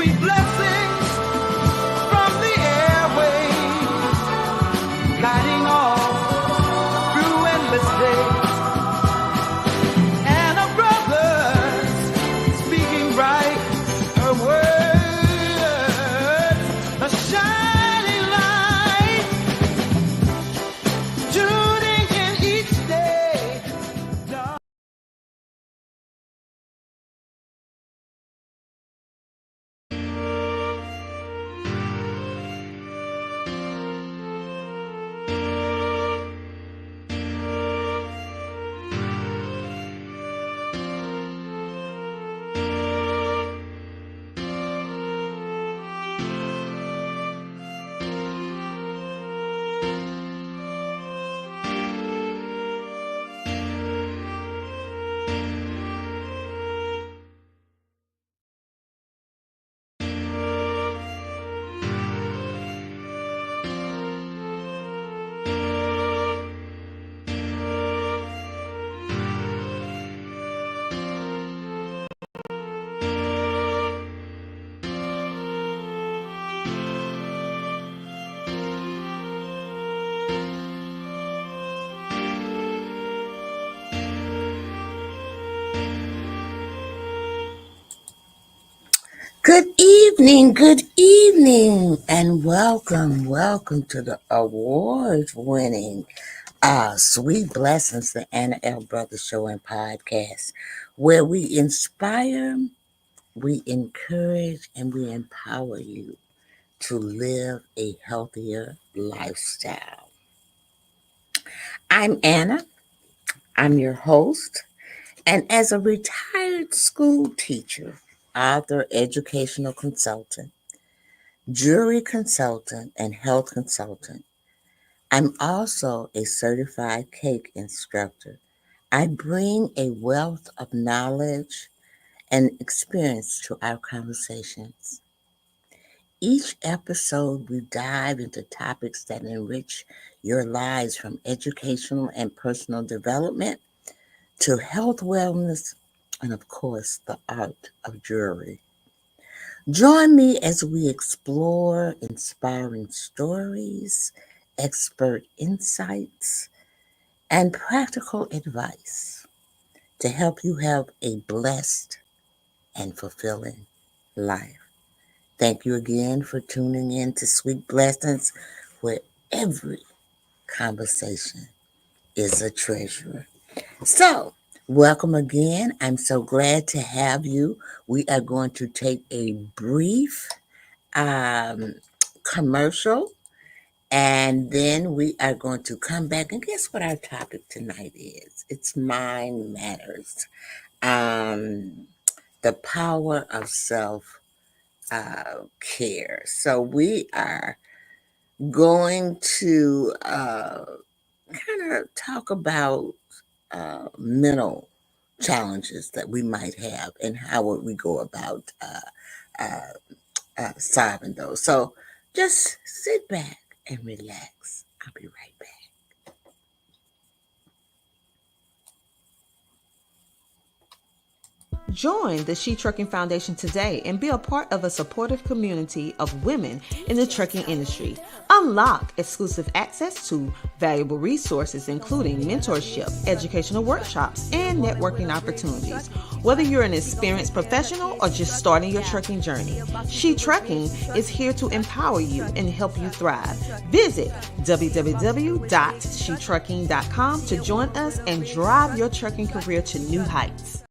sweet blessings from the airwaves, guiding all through endless days. And a brother's speaking bright, her words a shining light, tuning in each day. Good evening, and welcome to the award-winning Sweet Blessings, the Anna L. Brothers Show and Podcast, where we inspire, we encourage, and we empower you to live a healthier lifestyle. I'm Anna, I'm your host, and as a retired school teacher, author, educational consultant, jury consultant, and health consultant, I'm also a certified cake instructor. I bring a wealth of knowledge and experience to our conversations. Each episode, we dive into topics that enrich your lives, from educational and personal development to health, wellness, and of course, the art of jewelry. Join me as we explore inspiring stories, expert insights, and practical advice to help you have a blessed and fulfilling life. Thank you again for tuning in to Sweet Blessings, where every conversation is a treasure. So, welcome again. I'm so glad to have you. We are going to take a brief commercial, and then we are going to come back. And guess what our topic tonight is? It's Mind Matters. The power of self care. So we are going to kind of talk about mental challenges that we might have and how would we go about solving those. So just sit back and relax. I'll be right back. Join the She Trucking Foundation today and be a part of a supportive community of women in the trucking industry. Unlock exclusive access to valuable resources, including mentorship, educational workshops, and networking opportunities. Whether you're an experienced professional or just starting your trucking journey, She Trucking is here to empower you and help you thrive. Visit www.shetrucking.com to join us and drive your trucking career to new heights.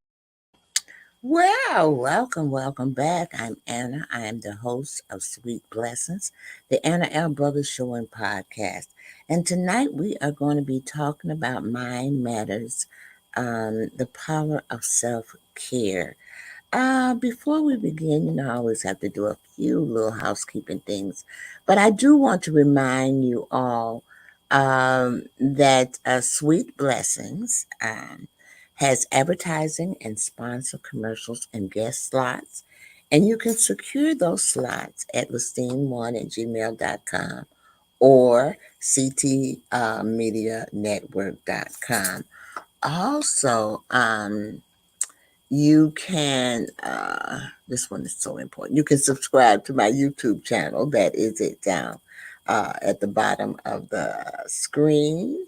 Well, welcome back. I'm Anna. I am the host of Sweet Blessings, the Anna L. Brothers Show and Podcast. And tonight we are going to be talking about Mind Matters, the power of self-care. Before we begin, I always have to do a few little housekeeping things, but I do want to remind you all that Sweet Blessings has advertising and sponsor commercials and guest slots. And you can secure those slots at listine1@gmail.com or ctmedianetwork.com. Also, you can, this one is so important. You can subscribe to my YouTube channel. That is it down at the bottom of the screen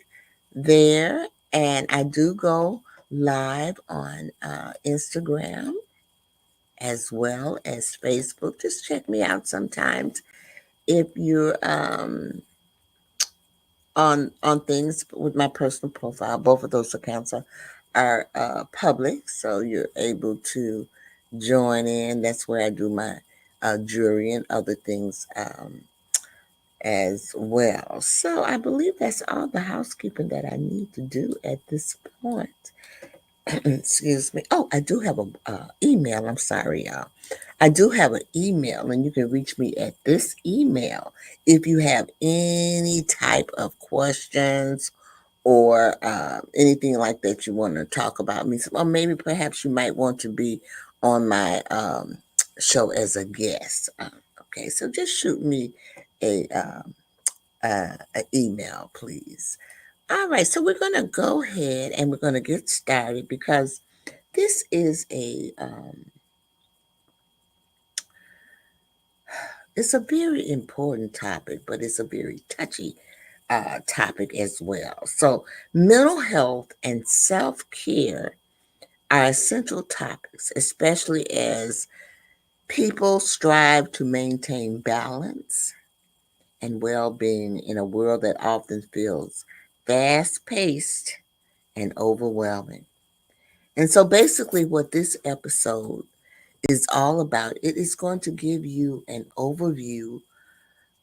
there. And I do go live on Instagram as well as Facebook. Just check me out sometimes if you're on things with my personal profile. Both of those accounts are public, so you're able to join in. That's where I do my jewelry and other things as well. So I believe that's all the housekeeping that I need to do at this point. Excuse me. Oh, I do have a email. I'm sorry, y'all. I do have an email, and you can reach me at this email if you have any type of questions or anything like that you want to talk about me. Or maybe perhaps you might want to be on my show as a guest. Okay, so just shoot me a email, please. All right, so we're going to go ahead and we're going to get started because this is it's a very important topic, but it's a very touchy topic as well. So, mental health and self care are essential topics, especially as people strive to maintain balance and well being in a world that often feels fast paced and overwhelming. And so, basically, what this episode is all about, it is going to give you an overview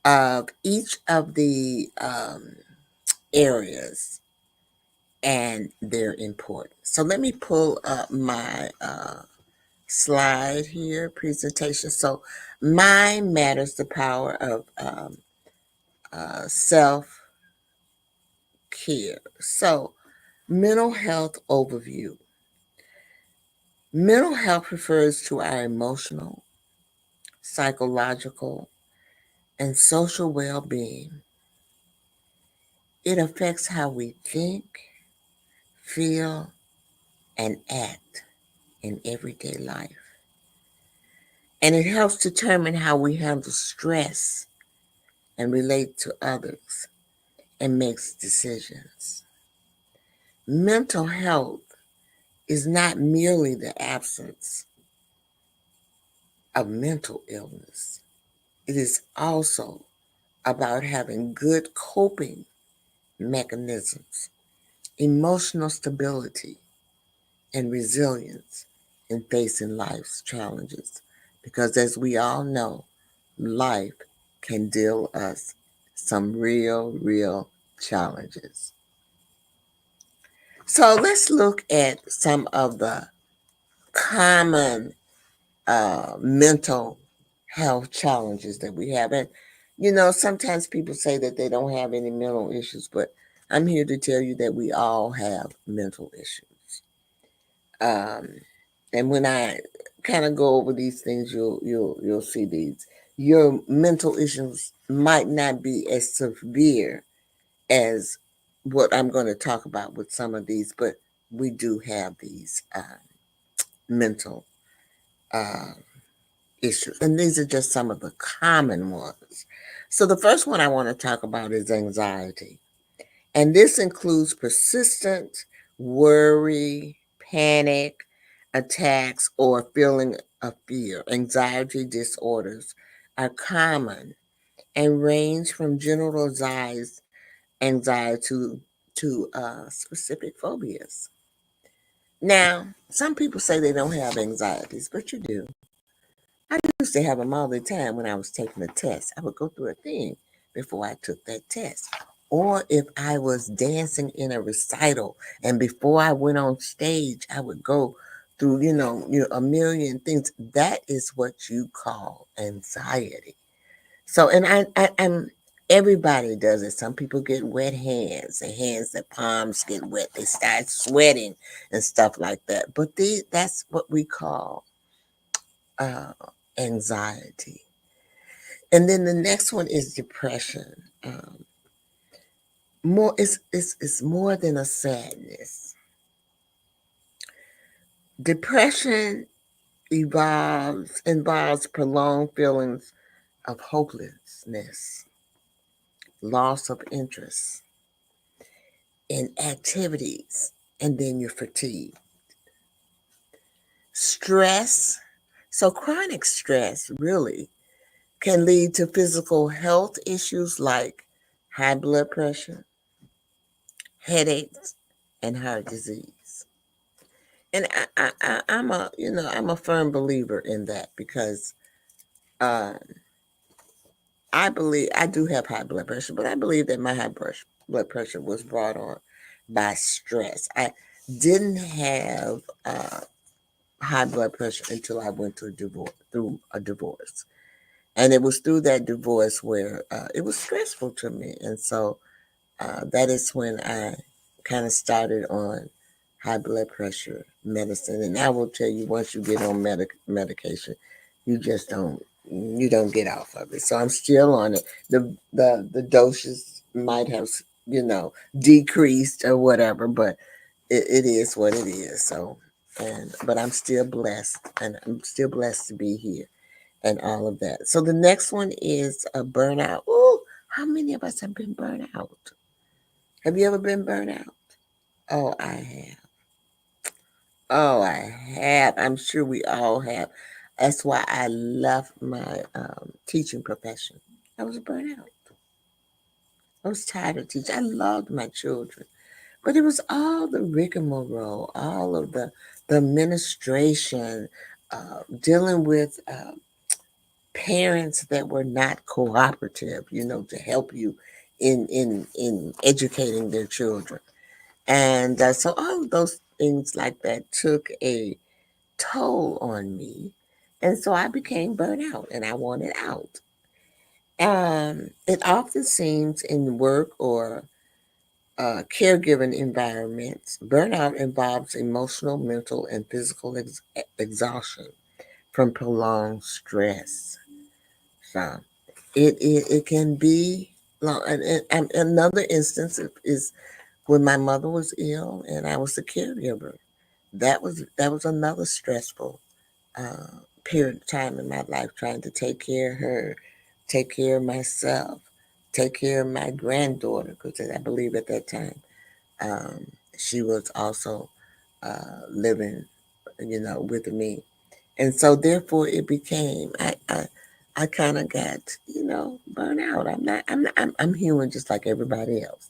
of each of the areas and their importance. So let me pull up my slide here, presentation. So mind matters, the power of self-care. So mental health overview. Mental health refers to our emotional, psychological, and social well-being. It affects how we think, feel, and act in everyday life. And it helps determine how we handle stress and relate to others and makes decisions. Mental health is not merely the absence of mental illness. It is also about having good coping mechanisms, emotional stability, and resilience in facing life's challenges. Because as we all know, life can deal us some real challenges. So let's look at some of the common mental health challenges that we have. And, sometimes people say that they don't have any mental issues, but I'm here to tell you that we all have mental issues. And when I kind of go over these things, you'll see these. Your mental issues might not be as severe as what I'm going to talk about with some of these, but we do have these mental issues, and these are just some of the common ones. So the first one I want to talk about is anxiety, and this includes persistent worry, panic, attacks, or feeling of fear. Anxiety disorders are common and range from generalized anxiety to specific phobias. Now, some people say they don't have anxieties, but you do. I used to have them all the time when I was taking a test. I would go through a thing before I took that test. Or if I was dancing in a recital and before I went on stage, I would go through, a million things. That is what you call anxiety. So, and I'm everybody does it. Some people get wet hands, their palms get wet, they start sweating and stuff like that. But that's what we call anxiety. And then the next one is depression. It's more than a sadness. Depression involves prolonged feelings of hopelessness, loss of interest in activities, and then you're fatigued. Stress. So chronic stress really can lead to physical health issues like high blood pressure, headaches, and heart disease. And I'm a firm believer in that because um, I believe I do have high blood pressure, but I believe that my blood pressure was brought on by stress. I didn't have high blood pressure until I went through a divorce, and it was through that divorce where it was stressful to me, and so that is when I kind of started on high blood pressure medicine. And I will tell you, once you get on medication, you just don't get off of it. So I'm still on it. The doses might have decreased or whatever, but it is what it is. So but I'm still blessed, and I'm still blessed to be here and all of that. So the next one is a burnout. Ooh, how many of us have been burnt out? Have you ever been burnt out? Oh, I have. Oh, I have. I'm sure we all have. That's why I left my teaching profession. I was burnt out. I was tired of teaching. I loved my children, but it was all the rigmarole, all of the administration, dealing with parents that were not cooperative. To help you in educating their children. And so all of those things like that took a toll on me. And so I became burnt out and I wanted out. It often seems in work or caregiving environments, burnout involves emotional, mental, and physical exhaustion from prolonged stress. So it can be long. And another instance is when my mother was ill and I was the caregiver. That was another stressful period of time in my life, trying to take care of her, take care of myself, take care of my granddaughter, because I believe at that time she was also living, with me, and so therefore it became I kind of got burnt out. I'm human just like everybody else.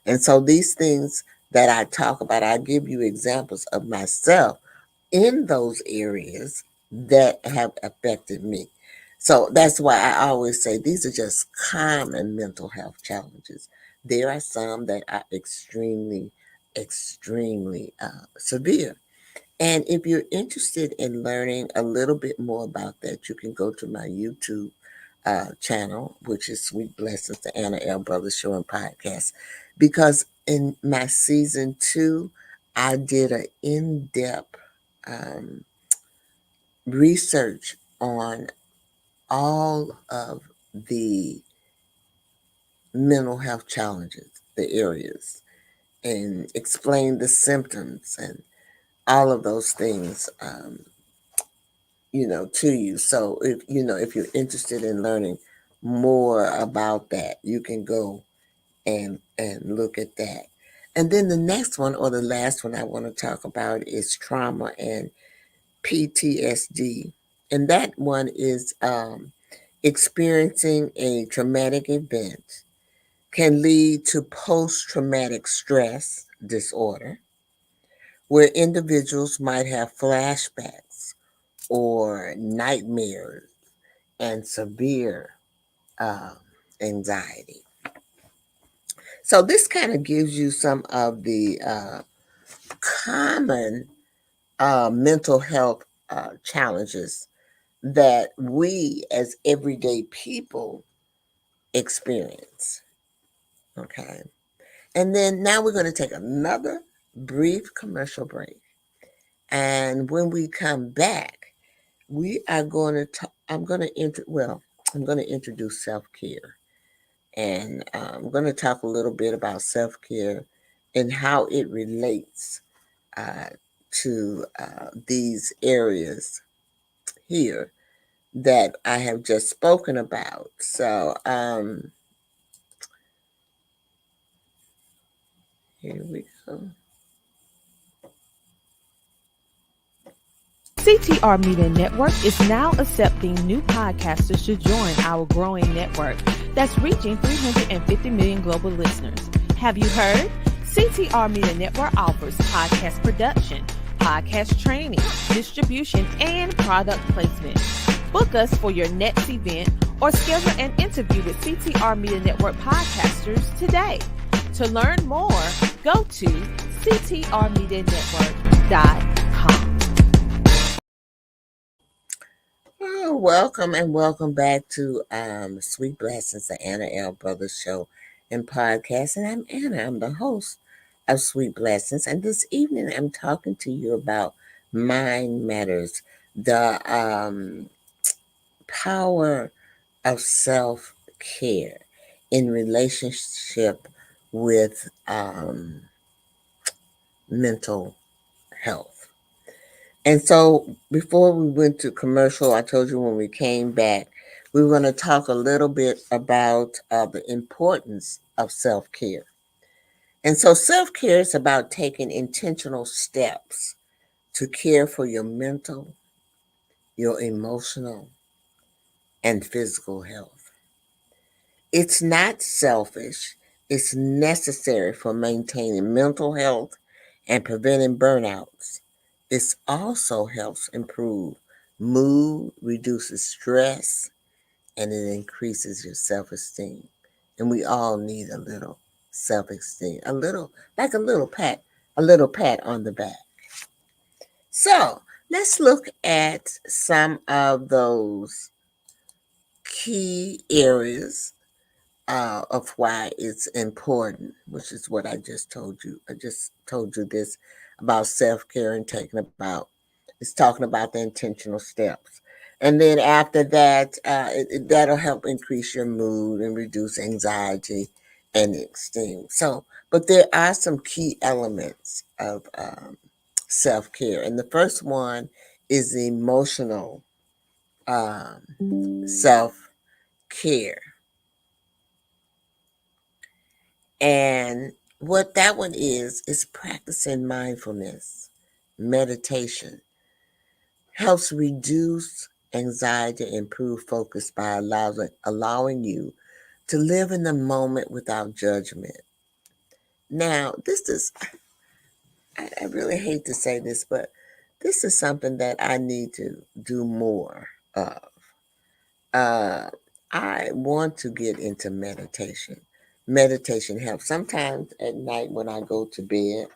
And so these things that I talk about, I give you examples of myself in those areas that have affected me. So that's why I always say these are just common mental health challenges. There are some that are extremely, extremely severe. And if you're interested in learning a little bit more about that, you can go to my YouTube channel, which is Sweet Blessings, the Anna L. Brothers Show and Podcast. Because in my season 2, I did an in depth um, research on all of the mental health challenges, the areas, and explain the symptoms and all of those things. To you. So if you're interested in learning more about that, you can go and look at that. And then the next one, or the last one I want to talk about, is trauma and PTSD. And that one is experiencing a traumatic event can lead to post traumatic stress disorder, where individuals might have flashbacks or nightmares and severe uh, anxiety. So, this kind of gives you some of the common mental health challenges that we as everyday people experience. Okay. And then now we're going to take another brief commercial break. And when we come back, we are going to talk, I'm going to introduce self-care. And I'm going to talk a little bit about self-care and how it relates uh, to these areas here that I have just spoken about. So here we go. CTR Media Network is now accepting new podcasters to join our growing network that's reaching 350 million global listeners. Have you heard? CTR Media Network offers podcast production, podcast training, distribution, and product placement. Book us for your next event or schedule an interview with CTR Media Network podcasters today. To learn more, go to ctrmedianetwork.com. Oh, welcome and welcome back to Sweet Blessings, the Anna L. Brothers Show and Podcast. And I'm Anna, I'm the host of Sweet Blessings. And this evening I'm talking to you about Mind Matters, the power of self-care in relationship with mental health. And so before we went to commercial, I told you when we came back, we were going to talk a little bit about the importance of self-care. And so self-care is about taking intentional steps to care for your mental, your emotional, and physical health. It's not selfish. It's necessary for maintaining mental health and preventing burnouts. This also helps improve mood, reduces stress, and it increases your self-esteem. And we all need a little self-esteem, a little pat on the back. So let's look at some of those key areas of why it's important, which is what I just told you. I just told you this about self-care and it's talking about the intentional steps. And then after that, that'll help increase your mood and reduce anxiety and esteem. So, but there are some key elements of self-care. And the first one is the emotional self-care. And what that one is practicing mindfulness, meditation. Helps reduce anxiety and improve focus by allowing you to live in the moment without judgment. Now, this is, I really hate to say this, but this is something that I need to do more of. I want to get into meditation. Meditation helps. Sometimes at night when I go to bed,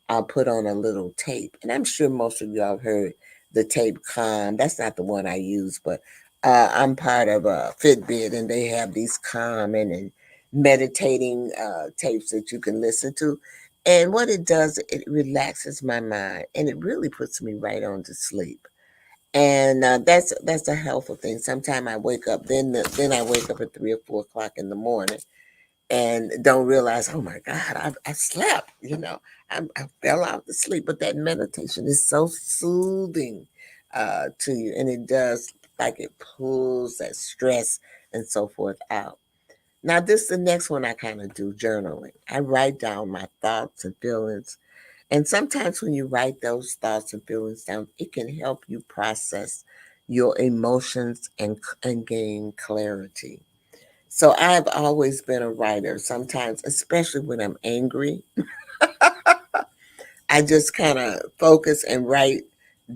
I'll put on a little tape. And I'm sure most of y'all have heard the tape Calm. That's not the one I use, but I'm part of a Fitbit and they have these calming and meditating tapes that you can listen to. And what it does, it relaxes my mind and it really puts me right on to sleep. And that's a helpful thing. Sometimes I wake up, then I wake up at 3 or 4 o'clock in the morning and don't realize, oh my God, I slept, I fell out to sleep. But that meditation is so soothing to you. And it does, like it pulls that stress and so forth out. Now, this is the next one I kind of do, journaling. I write down my thoughts and feelings. And sometimes when you write those thoughts and feelings down, it can help you process your emotions and gain clarity. So I've always been a writer. Sometimes, especially when I'm angry, I just kind of focus and write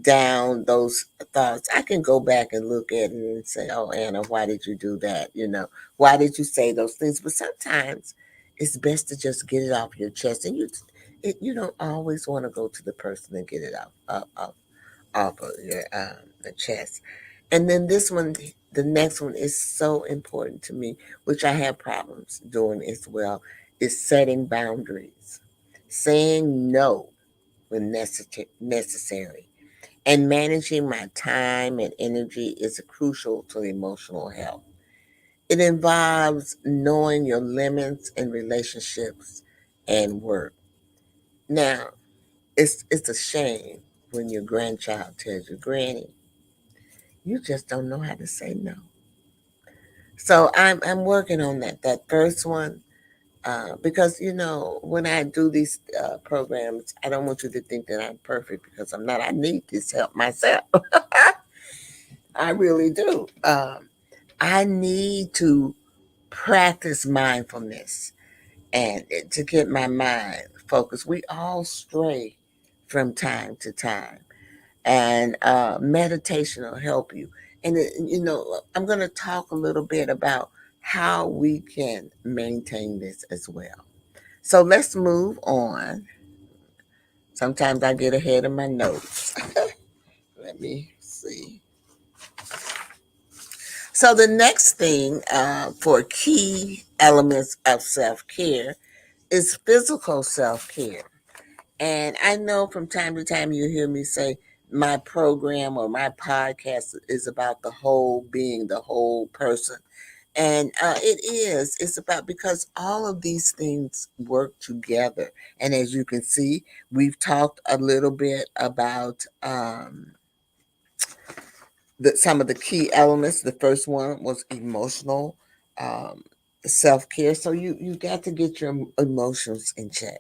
down those thoughts. I can go back and look at it and say, "Oh, Anna, why did you do that? Why did you say those things?" But sometimes it's best to just get it off your chest, and you don't always want to go to the person and get it off of your the chest. And then this one, the next one is so important to me, which I have problems doing as well, is setting boundaries, saying no when necessary, and managing my time and energy is crucial to emotional health. It involves knowing your limits in relationships and work. Now, it's a shame when your grandchild tells you, Granny, you just don't know how to say no. So I'm working on that first one, because when I do these programs, I don't want you to think that I'm perfect, because I'm not. I need this help myself. I really do. I need to practice mindfulness and to get my mind focused. We all stray from time to time, and meditation will help you. And I'm going to talk a little bit about how we can maintain this as well. So let's move on. Sometimes I get ahead of my notes. Let me see. So the next thing, for key elements of self-care, is physical self-care. And I know from time to time you hear me say my program or my podcast is about the whole being, the whole person. And it is. It's about, because all of these things work together. And as you can see, we've talked a little bit about some of the key elements. The first one was emotional um, self care. So you got to get your emotions in check.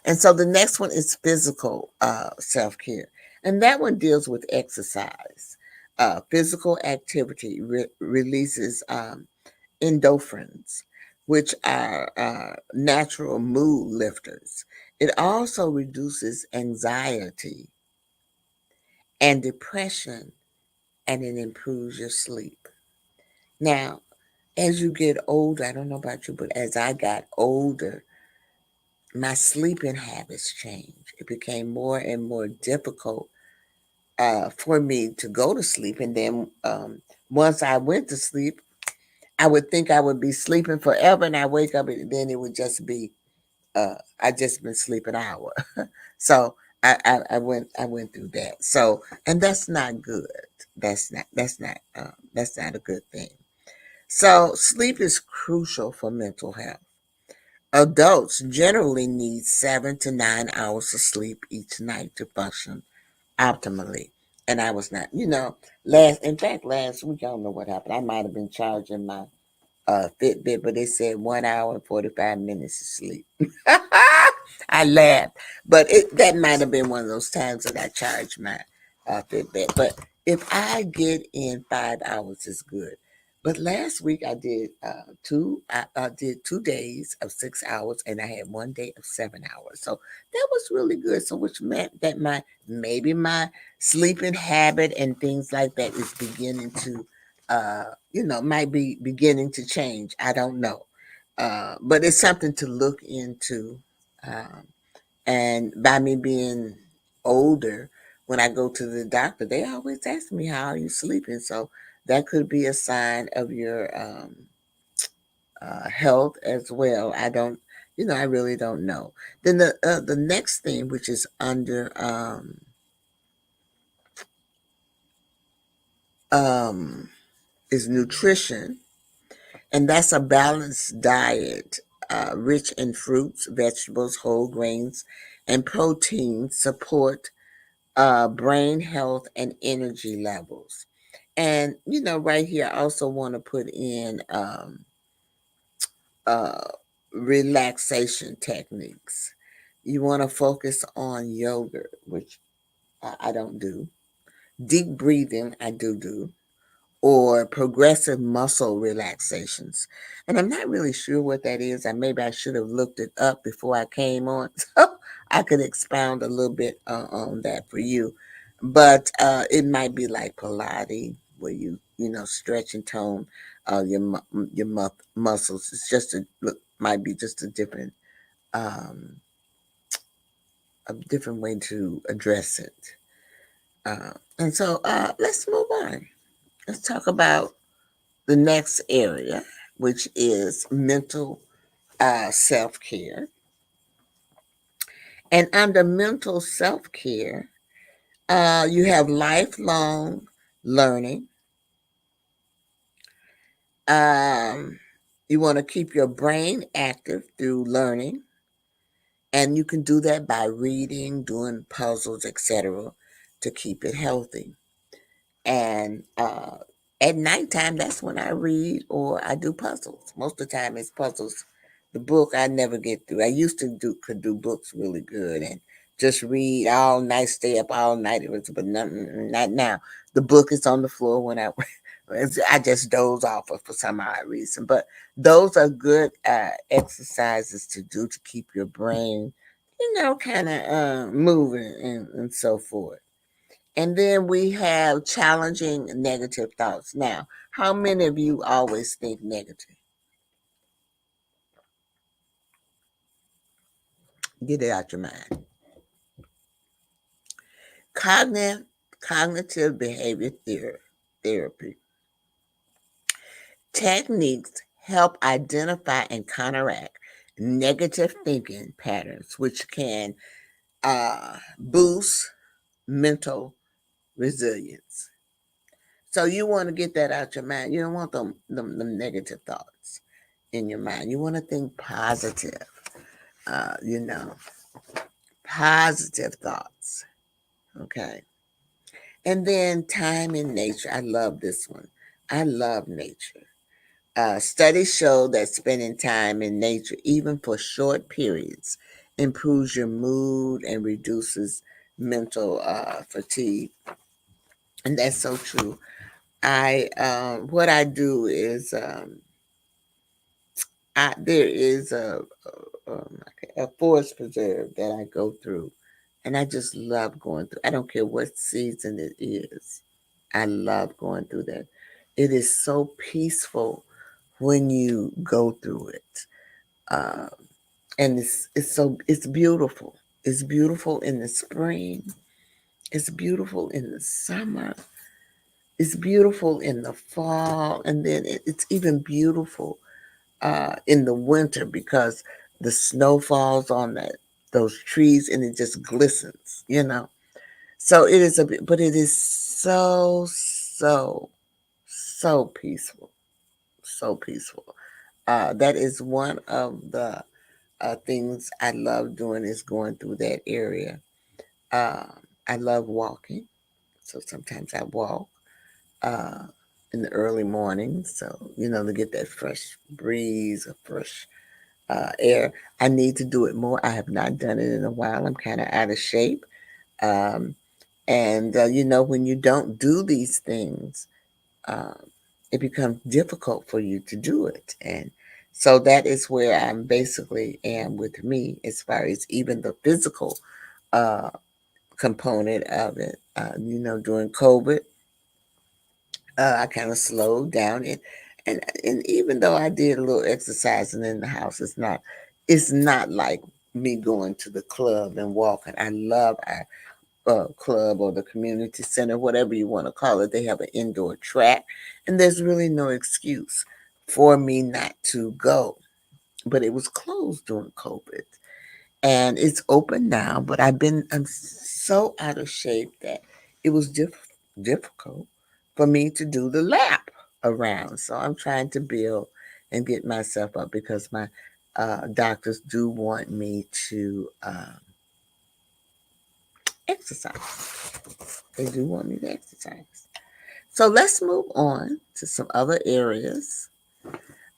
And so the next one is physical self care, and that one deals with exercise. Physical activity releases endorphins, which are natural mood lifters. It also reduces anxiety and depression, and it improves your sleep. Now, as you get older, I don't know about you, but as I got older, my sleeping habits changed. It became more and more difficult for me to go to sleep. And then once I went to sleep, I would think I would be sleeping forever, and I wake up, and then it would just be I just been sleeping an hour. So I went through that. So, and that's not good. That's not a good thing. So sleep is crucial for mental health. Adults generally need 7 to 9 hours of sleep each night to function optimally. And I was not, last week, I don't know what happened. I might have been charging my Fitbit, but they said 1 hour and 45 minutes of sleep. I laughed, but that might have been one of those times that I charged my Fitbit. But if I get in 5 hours, it's good. But last week I did two. I did 2 days of 6 hours, and I had one day of 7 hours. So that was really good. So which meant that maybe my sleeping habit and things like that is beginning to, might be beginning to change. I don't know, but it's something to look into. Um, and by me being older, when I go to the doctor, they always ask me, "How are you sleeping?" So that could be a sign of your health as well. I really don't know. Then the next thing, which is under um, is nutrition, and that's a balanced diet, rich in fruits, vegetables, whole grains, and protein, support brain health and energy levels. And right here, I also want to put in uh, relaxation techniques. You want to focus on yoga, which I don't do. Deep breathing, I do, or progressive muscle relaxations. And I'm not really sure what that is. And maybe I should have looked it up before I came on, so I could expound a little bit on that for you. But it might be like Pilates, where you stretch and tone your muscles. It's just might be just um, a different way to address it. And so let's move on. Let's talk about the next area, which is mental self care. And under mental self care, you have lifelong learning. Um, you want to keep your brain active through learning. And you can do that by reading, doing puzzles, etc., to keep it healthy. And at nighttime, that's when I read or I do puzzles. Most of the time, it's puzzles. The book I never get through. I used to could do books really good and just read all night, stay up all night. It was, but not now. The book is on the floor when I just doze off for some odd reason. But those are good exercises to do to keep your brain, kind of moving and so forth. And then we have challenging negative thoughts. Now, how many of you always think negative? Get it out your mind. Cognitive, cognitive behavior therapy techniques help identify and counteract negative thinking patterns, which can boost mental resilience. So you want to get that out your mind. You don't want them negative thoughts in your mind. You want to think positive, uh, you know, positive thoughts. Okay. And then time in nature. I love this one. I love nature. Studies show that spending time in nature, even for short periods, improves your mood and reduces mental fatigue. And that's so true. I what I do is there is a forest preserve that I go through, and I just love going through. I don't care what season it is. I love going through that. It is so peaceful when you go through it, uh, and it's beautiful. It's beautiful in the spring. It's beautiful in the summer. It's beautiful in the fall, and then it's even beautiful in the winter because the snow falls on those trees and it just glistens. So it is but it is so peaceful, so peaceful. That is one of the things I love doing is going through that area. I love walking, so sometimes I walk uh, in the early mornings, so to get that fresh breeze, a fresh air. I need to do it more. I have not done it in a while. I'm kind of out of shape. Um, and, when you don't do these things, um, it becomes difficult for you to do it. And so that is where I'm basically am with me as far as even the physical uh, component of it. During COVID, I kind of slowed down and even though I did a little exercising in the house, it's not like me going to the club and walking. I love our club or the community center, whatever you want to call it. They have an indoor track, and there's really no excuse for me not to go. But it was closed during COVID, and it's open now. But I'm so out of shape that it was difficult for me to do the lap around. So I'm trying to build and get myself up because my doctors do want me to exercise. They do want me to exercise. So let's move on to some other areas.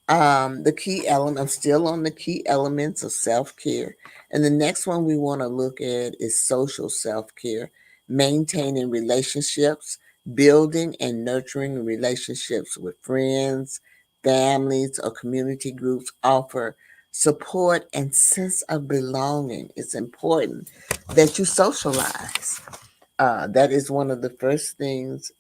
The key element, I'm still on the key elements of self care. And the next one we want to look at is social self care, maintaining relationships, building and nurturing relationships with friends, families, or community groups offer support and sense of belonging. It's important that you socialize. That is one of the first things.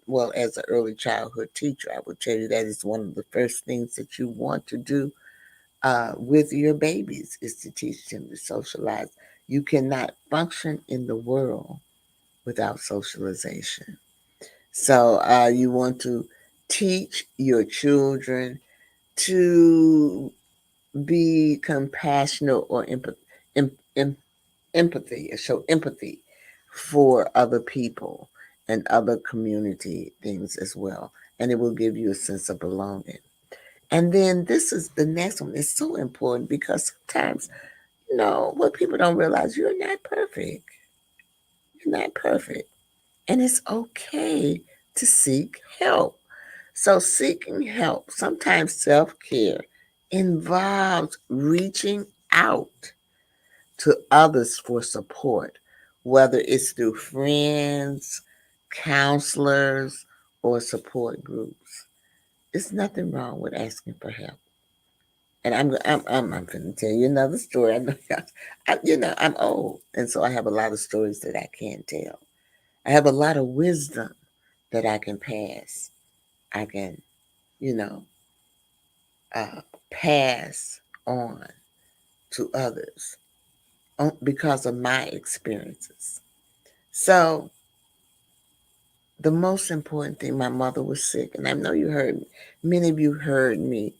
Well, as an early childhood teacher, I would tell you that is one of the first things that you want to do with your babies is to teach them to socialize. You cannot function in the world without socialization. So you want to teach your children to be compassionate or empathy, show empathy for other people and other community things as well. And it will give you a sense of belonging. And then this is the next one. It's so important because sometimes, No, what people don't realize, you're not perfect. You're not perfect. And it's okay to seek help. So, seeking help, sometimes self care, involves reaching out to others for support, whether it's through friends, counselors, or support groups. There's nothing wrong with asking for help. And I'm going to tell you another story. I know, I'm old, and so I have a lot of stories that I can't tell. I have a lot of wisdom that I can pass. I can, you know, uh, pass on to others because of my experiences. So the most important thing, my mother was sick, and I know you heard, many of you heard me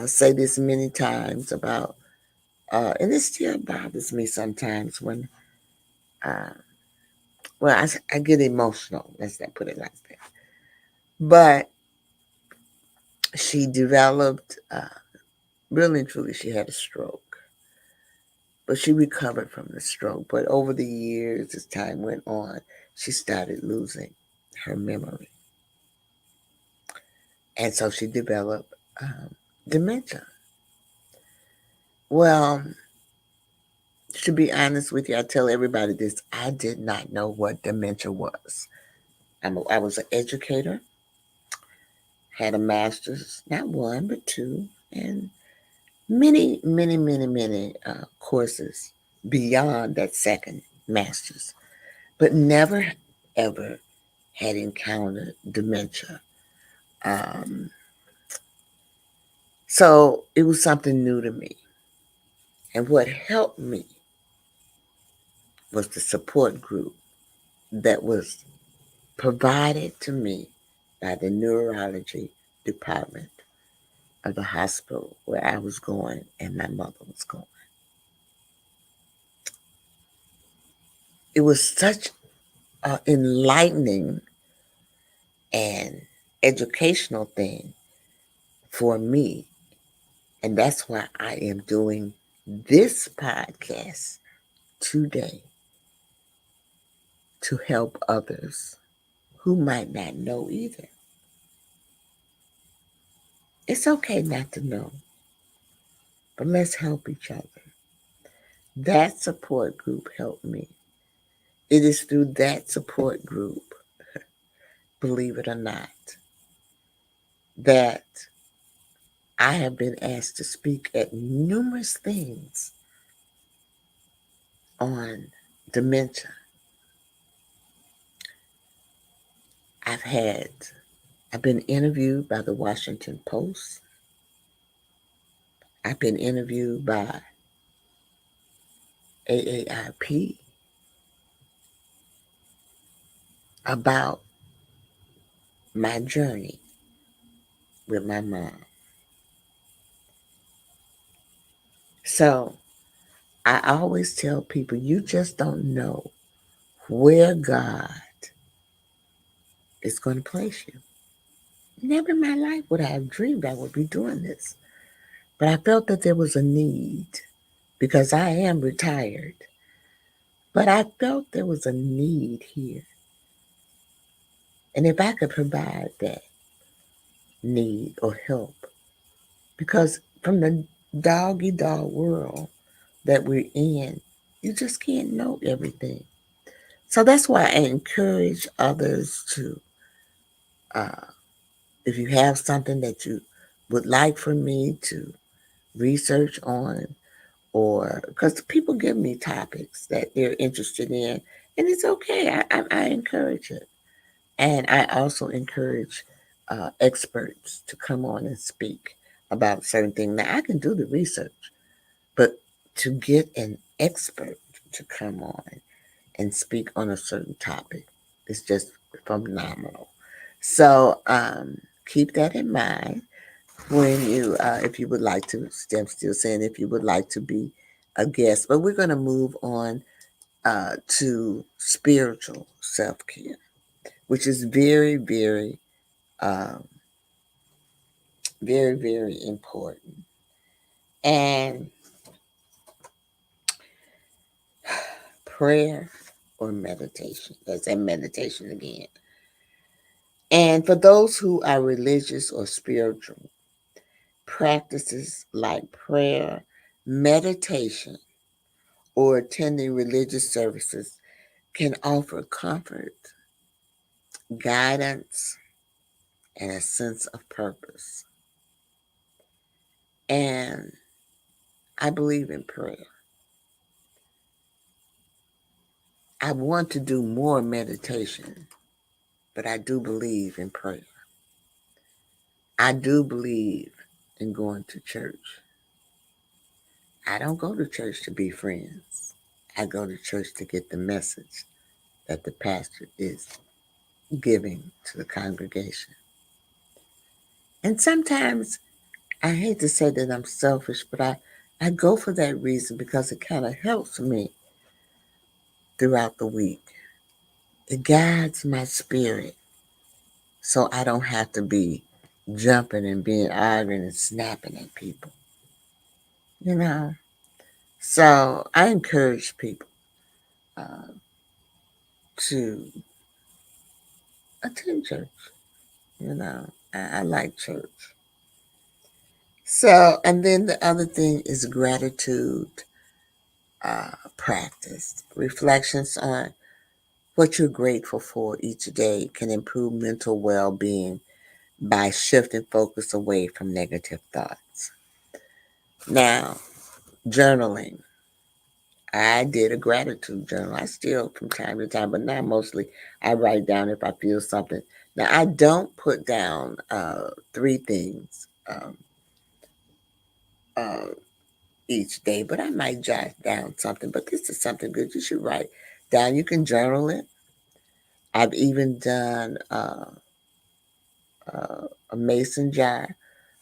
say this many times about, and it still bothers me sometimes when, uh, well, I get emotional. Let's not put it like that. But she developed, really and truly, she had a stroke. But she recovered from the stroke. But over the years, as time went on, she started losing her memory. And so she developed dementia. Well, to be honest with you, I tell everybody this, I did not know what dementia was. I was an educator, had a master's, not one, but two, and many, many, many, many courses beyond that second master's, but never, ever had encountered dementia. Um, so it was something new to me. And what helped me was the support group that was provided to me by the neurology department of the hospital where I was going and my mother was going. It was such an enlightening and educational thing for me. And that's why I am doing this podcast today, to help others who might not know either. It's okay not to know, but let's help each other. That support group helped me. It is through that support group, believe it or not, that I have been asked to speak at numerous things on dementia. I've had, I've been interviewed by the Washington Post. I've been interviewed by AARP about my journey with my mom. So I always tell people, you just don't know where God is going to place you. Never in my life would I have dreamed I would be doing this. But I felt that there was a need because I am retired. But I felt there was a need here. And if I could provide that need or help, because from the doggy dog world that we're in, you just can't know everything. So that's why I encourage others to, uh, if you have something that you would like for me to research on, or because people give me topics that they're interested in, and it's okay. I encourage it. And I also encourage experts to come on and speak about certain things. Now, I can do the research, but to get an expert to come on and speak on a certain topic is just phenomenal. So keep that in mind when you, if you would like to, I'm still saying if you would like to be a guest, but we're going to move on to spiritual self care, which is very, very, um, very, very important. And prayer or meditation. That's that meditation again. And for those who are religious or spiritual, practices like prayer, meditation, or attending religious services can offer comfort, guidance, and a sense of purpose. And I believe in prayer. I want to do more meditation, but I do believe in prayer. I do believe in going to church. I don't go to church to be friends. I go to church to get the message that the pastor is giving to the congregation. And sometimes I hate to say that I'm selfish, but I go for that reason because it kind of helps me throughout the week. It guides my spirit so I don't have to be jumping and being arguing and snapping at people, you know. So I encourage people uh, to attend church, you know. I like church. So, and then the other thing is gratitude practice. Reflections on what you're grateful for each day can improve mental well being by shifting focus away from negative thoughts. Now, journaling. I did a gratitude journal. I still, from time to time, but not mostly, I write down if I feel something. Now, I don't put down three things uh, each day, but I might jot down something. But this is something good. You should write down. You can journal it. I've even done a mason jar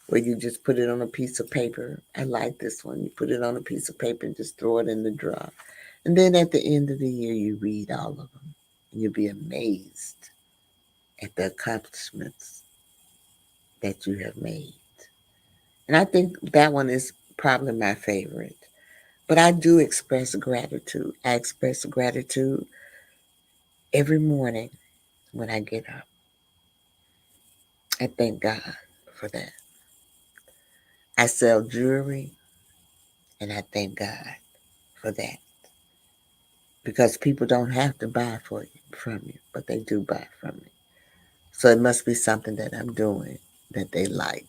where you just put it on a piece of paper. I like this one. You put it on a piece of paper and just throw it in the drawer. And then at the end of the year, you read all of them. And you'll be amazed at the accomplishments that you have made. And I think that one is probably my favorite. But I do express gratitude. I express gratitude every morning when I get up. I thank God for that. I sell jewelry and I thank God for that. Because people don't have to buy from you, but they do buy from me. So it must be something that I'm doing that they like.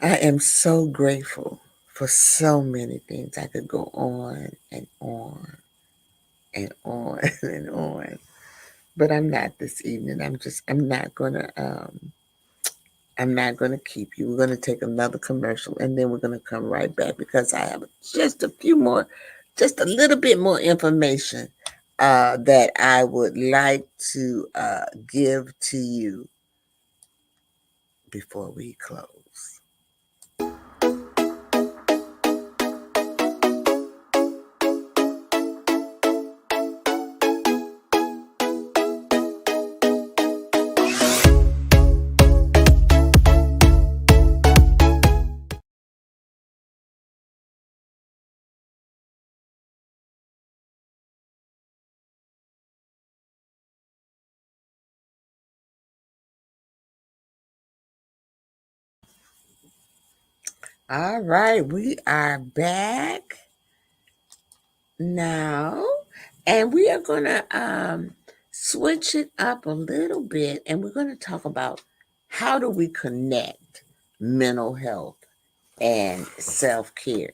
I am so grateful for so many things. I could go on and on and on and on. But I'm not this evening. I'm not gonna keep you. We're gonna take another commercial and then we're gonna come right back because I have just a little bit more information that I would like to give to you before we close. All right, we are back now, and we are gonna switch it up a little bit, and we're gonna talk about how do we connect mental health and self care.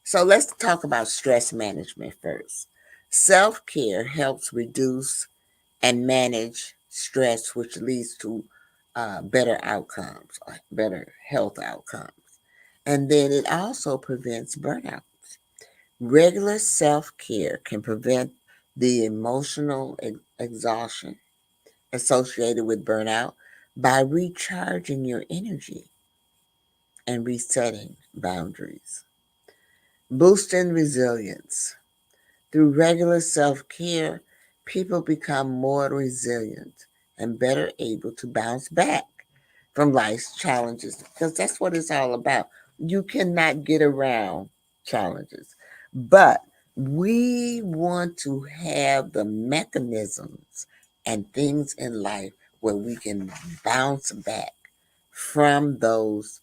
So let's talk about stress management first. Self care helps reduce and manage stress, which leads to better outcomes, better health outcomes. And then it also prevents burnout. Regular self care can prevent the emotional exhaustion associated with burnout by recharging your energy and resetting boundaries. Boosting resilience. Through regular self care, people become more resilient and better able to bounce back from life's challenges because that's what it's all about. You cannot get around challenges, but we want to have the mechanisms and things in life where we can bounce back from those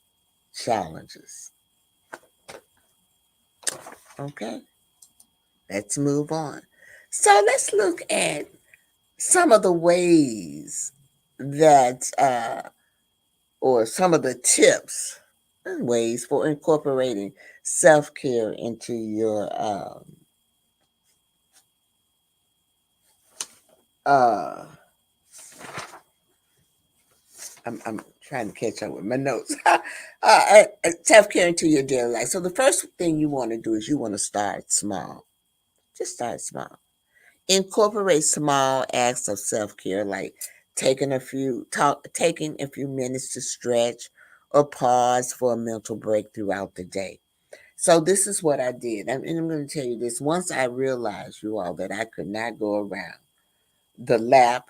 challenges. Okay, let's move on. So let's look at some of the ways that, or some of the tips and ways for incorporating self care into your uh, I'm trying to catch up with my notes. Self care into your daily life. So the first thing you want to do is you want to start small. Just start small. Incorporate small acts of self care, like taking a few minutes to stretch or pause for a mental break throughout the day. So this is what I did, and I'm going to tell you this. Once I realized, you all, that I could not go around the lap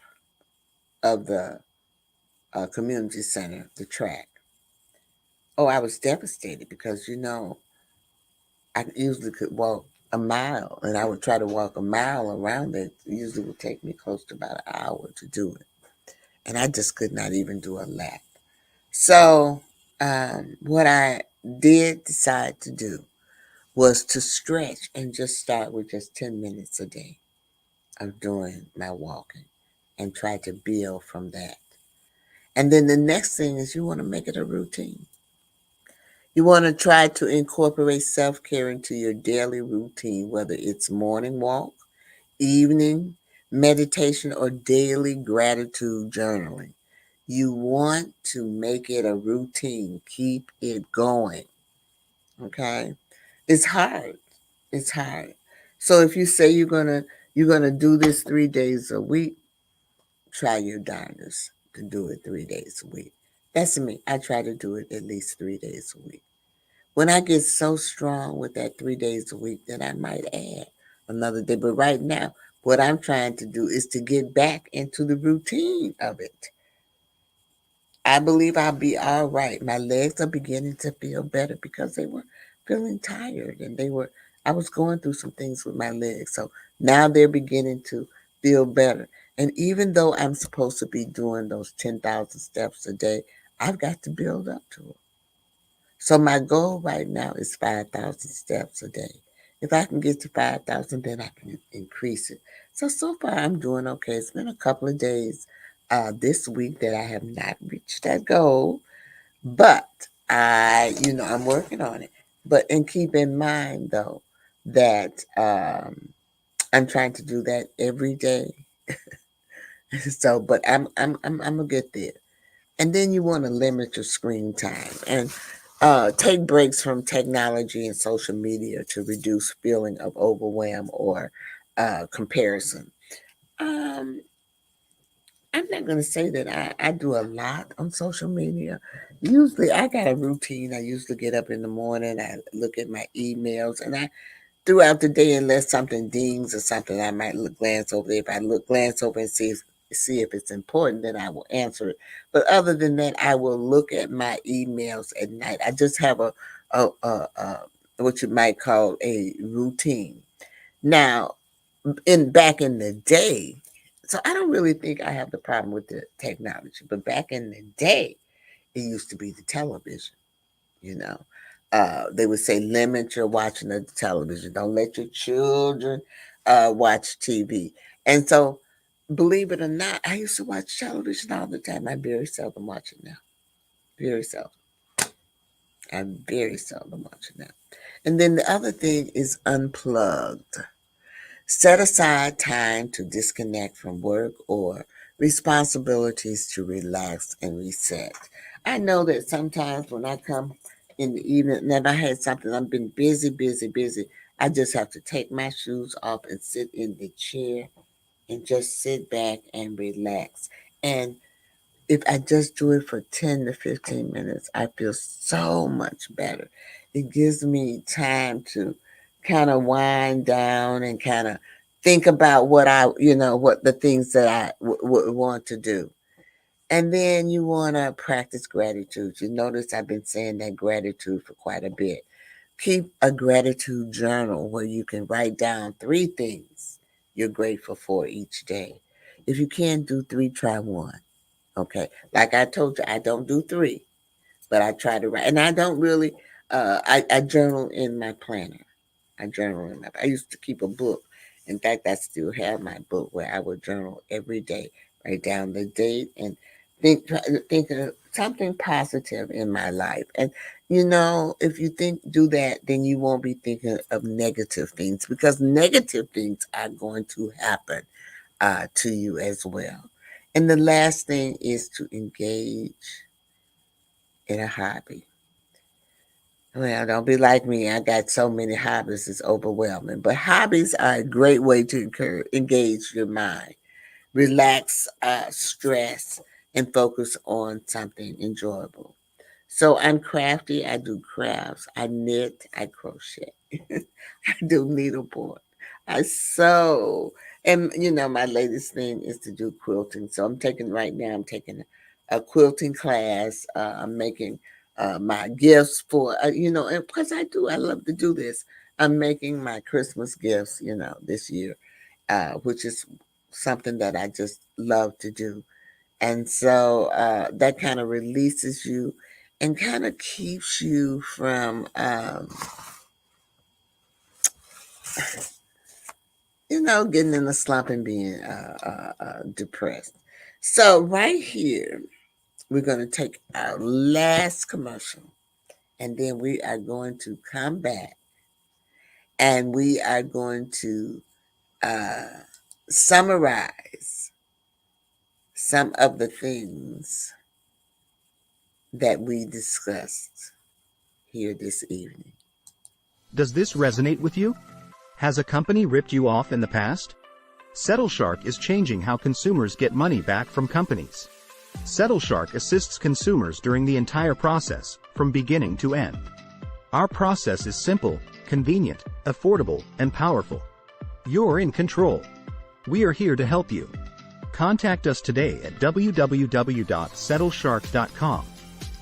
of the community center, the track. Oh, I was devastated because I usually could walk a mile, and I would try to walk a mile around it. It usually would take me close to about an hour to do it, and I just could not even do a lap. So, what I did decide to do was to stretch and just start with just 10 minutes a day of doing my walking and try to build from that. And then the next thing is you want to make it a routine. You want to try to incorporate self care into your daily routine, whether it's morning walk, evening meditation, or daily gratitude journaling. You want to make it a routine, keep it going. Okay? It's hard. It's hard. So if you say you're gonna do this 3 days a week, try your darndest to do it 3 days a week. That's me. I try to do it at least 3 days a week. When I get so strong with that 3 days a week, then I might add another day. But right now, what I'm trying to do is to get back into the routine of it. I believe I'll be all right. My legs are beginning to feel better because they were feeling tired, and I was going through some things with my legs. So now they're beginning to feel better. And even though I'm supposed to be doing those 10,000 steps a day, I've got to build up to it. So my goal right now is 5,000 steps a day. If I can get to 5,000, then I can increase it. So far I'm doing okay. It's been a couple of days this week that I have not reached that goal, but I'm working on it. But and keep in mind though that I'm trying to do that every day. So, but I'm gonna get there. And then you want to limit your screen time and take breaks from technology and social media to reduce feeling of overwhelm or comparison. Um, I'm not going to say that I do a lot on social media. Usually, I got a routine. I usually get up in the morning, I look at my emails, and I throughout the day, unless something dings or something, I might glance over there. If I glance over and see if it's important, then I will answer it. But other than that, I will look at my emails at night. I just have a what you might call a routine. Now, in back in the day, so I don't really think I have the problem with the technology, but back in the day, it used to be the television. You know, they would say limit your watching of the television. Don't let your children watch TV. And so, believe it or not, I used to watch television all the time. I very seldom watch it now. Very seldom. I very seldom watch it now. And then the other thing is unplugged. Set aside time to disconnect from work or responsibilities to relax and reset. I know that sometimes when I come in the evening, and I had something, I've been busy, busy, busy. I just have to take my shoes off and sit in the chair and just sit back and relax. And if I just do it for 10 to 15 minutes, I feel so much better. It gives me time to kind of wind down and kind of think about what the things that I would want to do. And then you want to practice gratitude. You notice I've been saying that gratitude for quite a bit. Keep a gratitude journal where you can write down 3 things you're grateful for each day. If you can't do 3, try 1. Okay. Like I told you, I don't do 3, but I try to write. And I don't really, I journal in my planner. I used to keep a book. In fact, I still have my book where I would journal every day, write down the date and think of something positive in my life. And if you do that, then you won't be thinking of negative things because negative things are going to happen to you as well. And the last thing is to engage in a hobby. Well, don't be like me. I got so many hobbies, it's overwhelming. But hobbies are a great way to engage your mind, relax stress, and focus on something enjoyable. So I'm crafty. I do crafts. I knit. I crochet. I do needleboard. I sew. And my latest thing is to do quilting. So I'm taking a quilting class. I'm making my gifts for, and plus I love to do this. I'm making my Christmas gifts, this year, which is something that I just love to do. And so that kind of releases you and kind of keeps you from, getting in a slump and being depressed. So, right here, we're going to take our last commercial and then we are going to come back and we are going to uh, summarize some of the things that we discussed here this evening. Does this resonate with you? Has a company ripped you off in the past? SettleShark is changing how consumers get money back from companies. SettleShark assists consumers during the entire process, from beginning to end. Our process is simple, convenient, affordable, and powerful. You're in control. We are here to help you. Contact us today at www.settleshark.com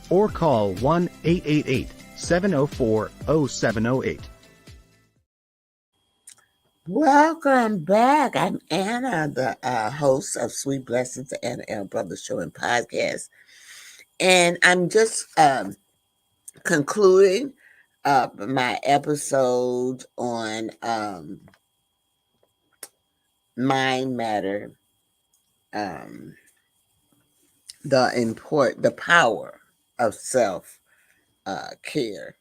or call 1-888-704-0708. Welcome back. I'm Anna, the host of Sweet Blessings, the Anna L. Brothers Show and Podcast. And I'm just concluding my episode on Mind Matter, the power of self care.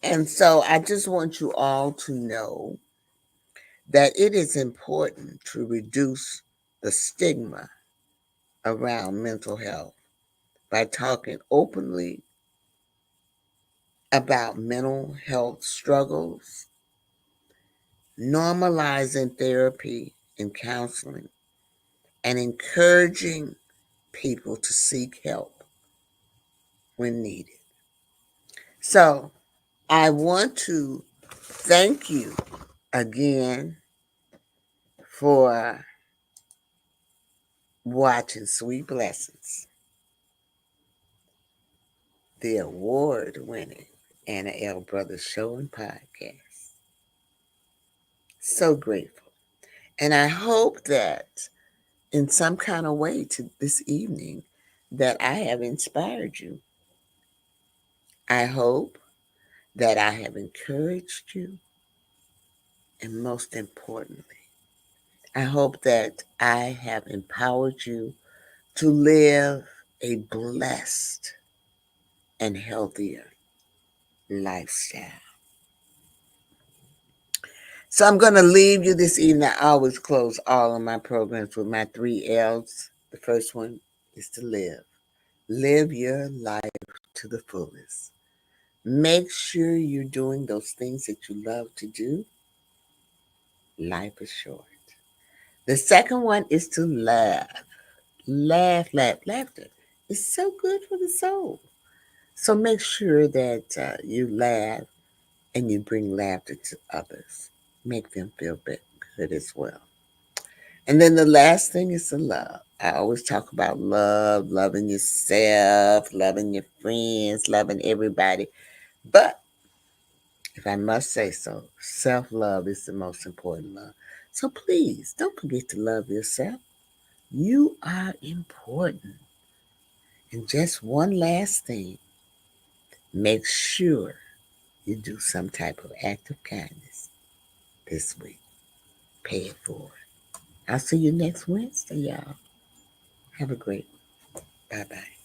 And so I just want you all to know that it is important to reduce the stigma around mental health by talking openly about mental health struggles, normalizing therapy and counseling, and encouraging people to seek help when needed. So I want to thank you again for watching Sweet Blessings, the award-winning Anna L. Brothers Show and Podcast. So grateful. And I hope that in some kind of way to this evening that I have inspired you. I hope that I have encouraged you. And most importantly, I hope that I have empowered you to live a blessed and healthier lifestyle. So I'm going to leave you this evening. I always close all of my programs with my 3 L's. The first one is to live. Live your life to the fullest. Make sure you're doing those things that you love to do. Life is short. The second one is to laugh. Laughter is so good for the soul. So make sure that you laugh and you bring laughter to others. Make them feel good as well. And then the last thing is to love. I always talk about love, loving yourself, loving your friends, loving everybody. But if I must say so, self love is the most important love. So please don't forget to love yourself. You are important. And just one last thing, make sure you do some type of act of kindness this week. Pay it forward. I'll see you next Wednesday, y'all. Have a great one. Bye bye.